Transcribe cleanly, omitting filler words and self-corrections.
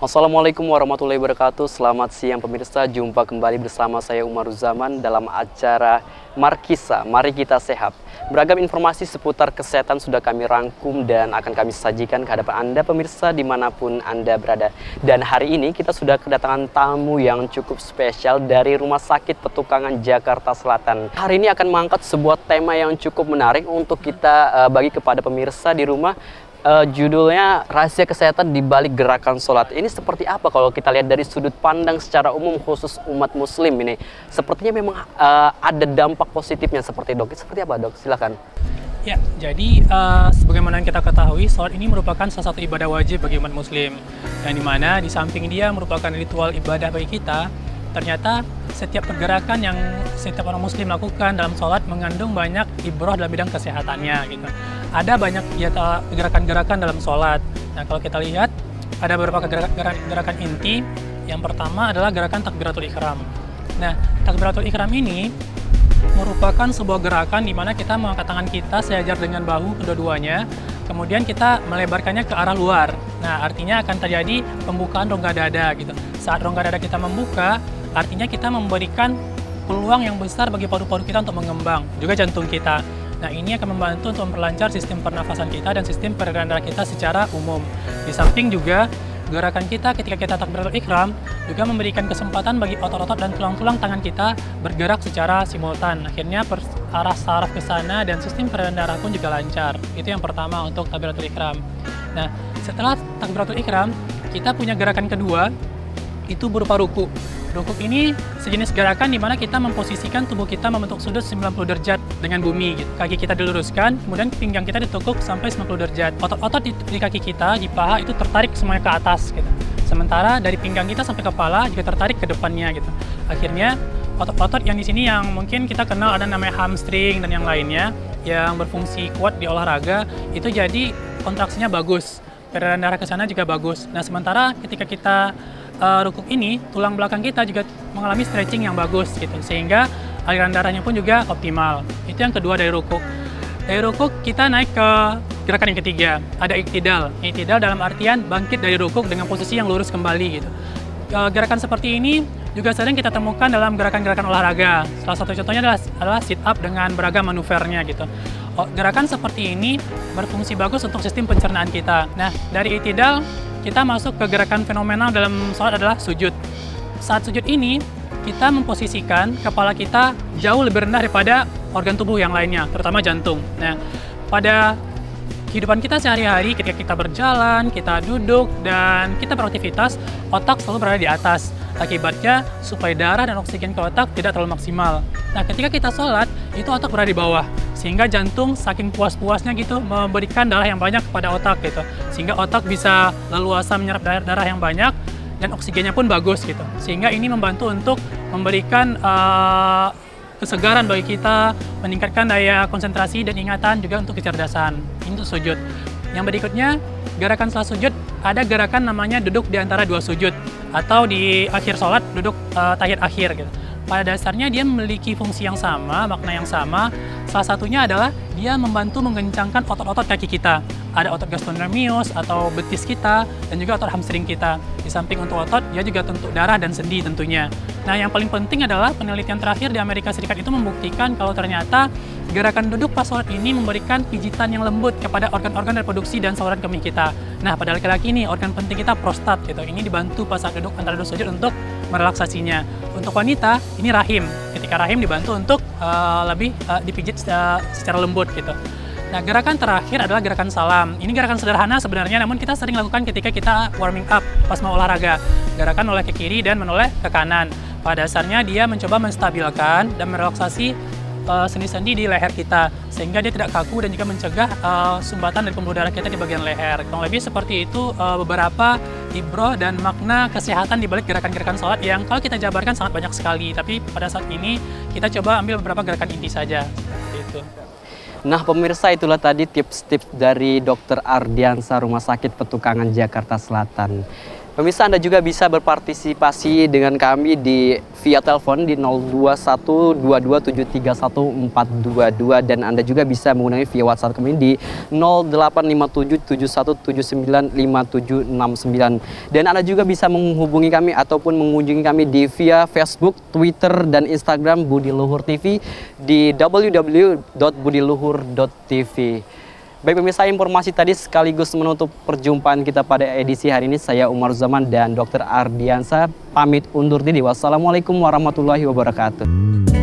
Assalamualaikum warahmatullahi wabarakatuh. Selamat siang pemirsa, jumpa kembali bersama saya Umar Zaman dalam acara Markisa, Mari Kita Sehat. Beragam informasi seputar kesehatan sudah kami rangkum dan akan kami sajikan ke hadapan Anda pemirsa dimanapun Anda berada. Dan hari ini kita sudah kedatangan tamu yang cukup spesial dari Rumah Sakit Petukangan Jakarta Selatan. Hari ini akan mengangkat sebuah tema yang cukup menarik untuk kita bagi kepada pemirsa di rumah. Judulnya Rahasia Kesehatan di Balik Gerakan Sholat. Ini seperti apa kalau kita lihat dari sudut pandang secara umum khusus umat muslim ini? Sepertinya memang ada dampak positifnya seperti dok. Seperti apa dok? Silakan. Ya, jadi sebagaimana yang kita ketahui, sholat ini merupakan salah satu ibadah wajib bagi umat muslim. Yang dimana di samping dia merupakan ritual ibadah bagi kita, ternyata setiap pergerakan yang setiap orang muslim lakukan dalam sholat mengandung banyak ibrah dalam bidang kesehatannya gitu. Ada banyak gerakan-gerakan dalam sholat. Nah, kalau kita lihat ada beberapa gerakan inti. Yang pertama adalah gerakan takbiratul ihram. Nah, takbiratul ihram ini merupakan sebuah gerakan di mana kita mengangkat tangan kita sejajar dengan bahu kedua-duanya, kemudian kita melebarkannya ke arah luar. Nah, artinya akan terjadi pembukaan rongga dada gitu. Saat rongga dada kita membuka, artinya kita memberikan peluang yang besar bagi paru-paru kita untuk mengembang, juga jantung kita. Nah, ini akan membantu untuk memperlancar sistem pernafasan kita dan sistem peredaran darah kita secara umum. Di samping juga, gerakan kita ketika kita takbiratul ihram juga memberikan kesempatan bagi otot-otot dan tulang-tulang tangan kita bergerak secara simultan. Akhirnya arah saraf ke sana dan sistem peredaran darah pun juga lancar. Itu yang pertama untuk takbiratul ihram. Nah, setelah takbiratul ihram, kita punya gerakan kedua, itu berupa ruku. Ruku ini sejenis gerakan di mana kita memposisikan tubuh kita membentuk sudut 90 derajat dengan bumi gitu. Kaki kita diluruskan, kemudian pinggang kita ditekuk sampai 90 derajat. Otot-otot di kaki kita, di paha itu tertarik semuanya ke atas gitu. Sementara dari pinggang kita sampai kepala juga tertarik ke depannya gitu. Akhirnya otot-otot yang di sini yang mungkin kita kenal ada namanya hamstring dan yang lainnya yang berfungsi kuat di olahraga itu jadi kontraksinya bagus. Peredaran darah ke sana juga bagus. Nah, sementara ketika kita rukuk ini, tulang belakang kita juga mengalami stretching yang bagus gitu, sehingga aliran darahnya pun juga optimal. Itu yang kedua dari rukuk. Dari rukuk kita naik ke gerakan yang ketiga, ada iktidal. Iktidal dalam artian bangkit dari rukuk dengan posisi yang lurus kembali gitu. Gerakan seperti ini juga sering kita temukan dalam gerakan-gerakan olahraga. Salah satu contohnya adalah sit up dengan beragam manuvernya gitu. Gerakan seperti ini berfungsi bagus untuk sistem pencernaan kita. Nah, dari iktidal kita masuk ke gerakan fenomenal dalam sholat adalah sujud. Saat sujud ini, kita memposisikan kepala kita jauh lebih rendah daripada organ tubuh yang lainnya, terutama jantung. Nah, pada kehidupan kita sehari-hari, ketika kita berjalan, kita duduk, dan kita beraktivitas, otak selalu berada di atas. Akibatnya, supaya darah dan oksigen ke otak tidak terlalu maksimal. Nah, ketika kita sholat, itu otak berada di bawah. Sehingga jantung saking puas-puasnya gitu memberikan darah yang banyak kepada otak gitu. Sehingga otak bisa leluasa menyerap darah yang banyak dan oksigennya pun bagus gitu. Sehingga ini membantu untuk memberikan kesegaran bagi kita, meningkatkan daya konsentrasi dan ingatan juga untuk kecerdasan. Ini untuk sujud. Yang berikutnya, gerakan setelah sujud, ada gerakan namanya duduk di antara dua sujud atau di akhir sholat duduk tahiyat akhir gitu. Pada dasarnya dia memiliki fungsi yang sama, makna yang sama. Salah satunya adalah dia membantu mengencangkan otot-otot kaki kita. Ada otot gastrocnemius atau betis kita dan juga otot hamstring kita. Di samping untuk otot, dia juga untuk darah dan sendi tentunya. Nah, yang paling penting adalah penelitian terakhir di Amerika Serikat itu membuktikan kalau ternyata gerakan duduk pas sholat ini memberikan pijitan yang lembut kepada organ-organ reproduksi dan saluran kemih kita. Nah, pada laki-laki ini organ penting kita prostat gitu. Ini dibantu pas saat duduk antara dua sujud untuk merelaksasinya. Untuk wanita, ini rahim. Ketika rahim dibantu untuk lebih dipijit secara lembut gitu. Nah, gerakan terakhir adalah gerakan salam. Ini gerakan sederhana sebenarnya, namun kita sering lakukan ketika kita warming up pas mau olahraga. Gerakan menoleh ke kiri dan menoleh ke kanan. Pada dasarnya dia mencoba menstabilkan dan merelaksasi sendi-sendi di leher kita, sehingga dia tidak kaku dan juga mencegah sumbatan dari pembuluh darah kita di bagian leher. Kurang lebih seperti itu beberapa ibroh dan makna kesehatan di balik gerakan-gerakan sholat yang kalau kita jabarkan sangat banyak sekali. Tapi pada saat ini kita coba ambil beberapa gerakan inti saja. Seperti itu. Nah pemirsa, itulah tadi tips-tips dari Dr. Ardiansa Rumah Sakit Petukangan Jakarta Selatan. Pemirsa, Anda juga bisa berpartisipasi dengan kami via telepon di 021227314422 dan Anda juga bisa menggunakan via WhatsApp kami di 085771795769 dan Anda juga bisa menghubungi kami ataupun mengunjungi kami di via Facebook, Twitter dan Instagram Budi Luhur TV di www.budiluhur.tv. Baik pemirsa, informasi tadi sekaligus menutup perjumpaan kita pada edisi hari ini. Saya Umar Zaman dan Dr. Ardiansa pamit undur diri. Wassalamualaikum warahmatullahi wabarakatuh.